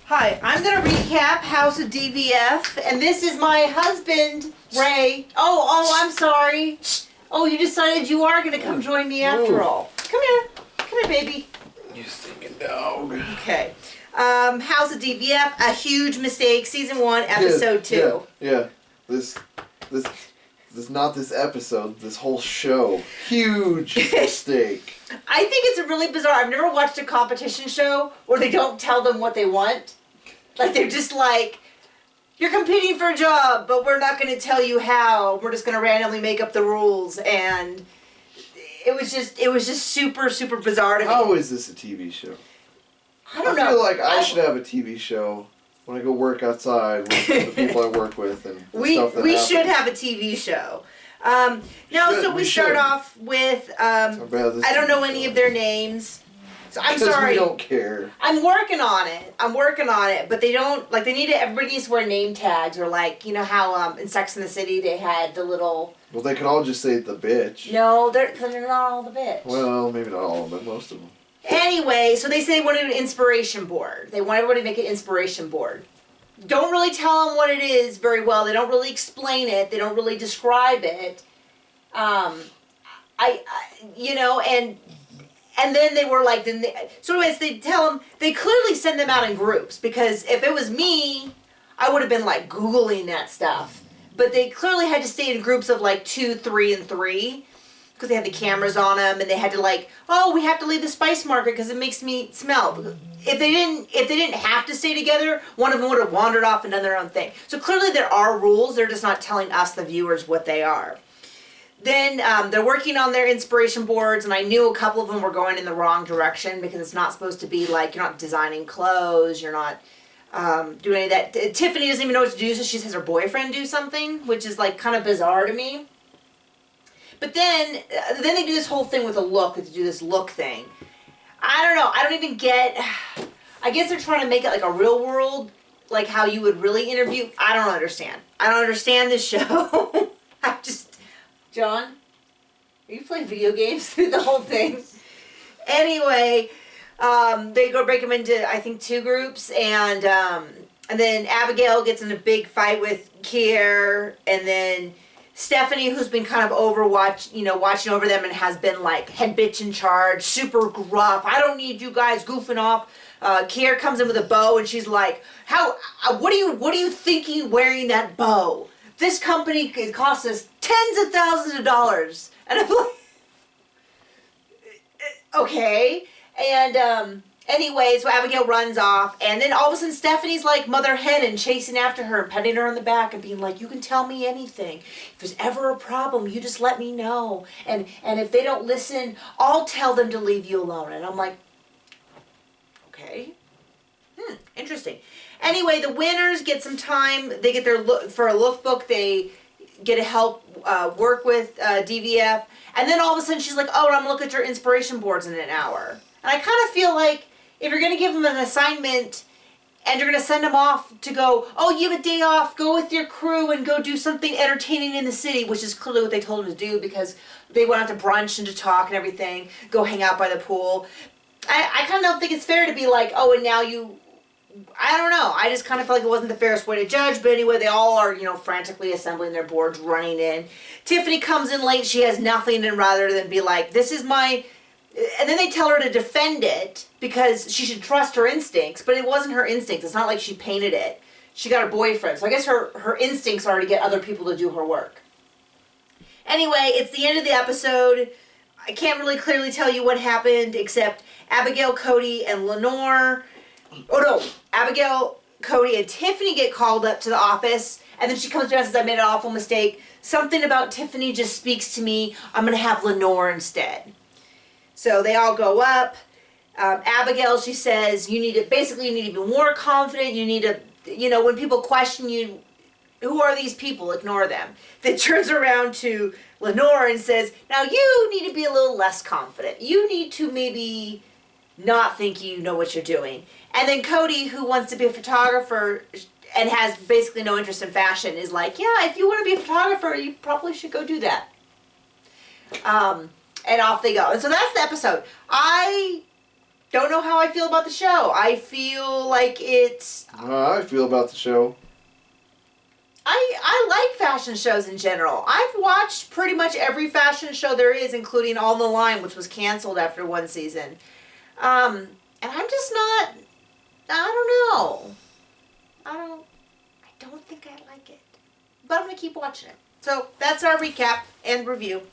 Hi, I'm going to recap House of DVF, and this is my husband, Ray. Oh, I'm sorry. Oh, you decided you are going to come join me after all. Come here, baby. You stinking dog. Okay. House of DVF, a huge mistake, season 1, episode 2. Yeah. This not this episode, this whole show. Huge mistake. I think it's really bizarre. I've never watched a competition show where they don't tell them what they want. Like, they're just like, you're competing for a job, but we're not going to tell you how. We're just going to randomly make up the rules. And it was just super, super bizarre to me. How is this a TV show? I don't know. I feel like I should have a TV show when I go work outside with the people I work with and stuff that we happens. should have a TV show. So we start off with, I don't know any of their names. So I'm sorry. We don't care. I'm working on it, but they don't, like, everybody needs to wear name tags, or like, you know how in Sex and the City they had the little... Well, they could all just say the bitch. No, they're not all the bitch. Well, maybe not all of them, but most of them. Anyway, so they say they want to do an inspiration board. They want everybody to make an inspiration board. Don't really tell them what it is very well. They don't really explain it. They don't really describe it. And then they were like, so anyways, they tell them, they clearly send them out in groups, because if it was me, I would have been like Googling that stuff. But they clearly had to stay in groups of like 2, 3, and 3, because they had the cameras on them, and they had to like, oh, we have to leave the spice market because it makes me smell. If they didn't have to stay together, one of them would have wandered off and done their own thing. So clearly there are rules. They're just not telling us, the viewers, what they are. Then they're working on their inspiration boards, and I knew a couple of them were going in the wrong direction, because it's not supposed to be like, you're not designing clothes, you're not doing any of that. Tiffany doesn't even know what to do, so she has her boyfriend do something, which is like kind of bizarre to me. But then they do this whole thing with a look, to do this look thing. I don't know, I don't even get, I guess they're trying to make it like a real world, like how you would really interview. I don't understand this show. John, are you playing video games through the whole thing? Anyway, they go break them into, I think, 2 groups, and then Abigail gets in a big fight with Kier, and then Stephanie, who's been kind of watching over them, and has been like head bitch in charge, super gruff. I don't need you guys goofing off. Kier comes in with a bow, and she's like, what are you thinking wearing that bow? This company costs us tens of thousands of dollars. And I'm like, okay. And anyway, so Abigail runs off, and then all of a sudden Stephanie's like mother hen and chasing after her and petting her on the back and being like, you can tell me anything. If there's ever a problem, you just let me know. And if they don't listen, I'll tell them to leave you alone. And I'm like, okay. Interesting. Anyway, the winners get some time. They get their look for a lookbook. They get to help work with DVF. And then all of a sudden she's like, oh, I'm going to look at your inspiration boards in an hour. And I kind of feel like if you're going to give them an assignment and you're going to send them off to go, oh, you have a day off, go with your crew and go do something entertaining in the city, which is clearly what they told them to do, because they went out to brunch and to talk and everything, go hang out by the pool. I kind of don't think it's fair to be like, oh, and now you... I don't know. I just kind of feel like it wasn't the fairest way to judge. But anyway, they all are, frantically assembling their boards, running in. Tiffany comes in late. She has nothing, and rather than be like, this is my... And then they tell her to defend it because she should trust her instincts. But it wasn't her instincts. It's not like she painted it. She got a boyfriend. So I guess her instincts are to get other people to do her work. Anyway, it's the end of the episode. I can't really clearly tell you what happened, except Abigail, Cody, and Lenore... Oh no, Abigail, Cody, and Tiffany get called up to the office, and then she comes down and says, I made an awful mistake. Something about Tiffany just speaks to me. I'm going to have Lenore instead. So they all go up. Abigail, she says, you need to be more confident. You need to, when people question you, who are these people? Ignore them. Then turns around to Lenore and says, now you need to be a little less confident. You need to maybe not think you know what you're doing. And then Cody, who wants to be a photographer and has basically no interest in fashion, is like, yeah, if you want to be a photographer, you probably should go do that. And off they go. And so that's the episode. I Don't know how I feel about the show. I feel like it's... How I feel about the show. I like fashion shows in general. I've watched pretty much every fashion show there is, including All in the Line, which was canceled after one season. And I'm just not... I don't know. I don't think I like it. But I'm going to keep watching it. So that's our recap and review.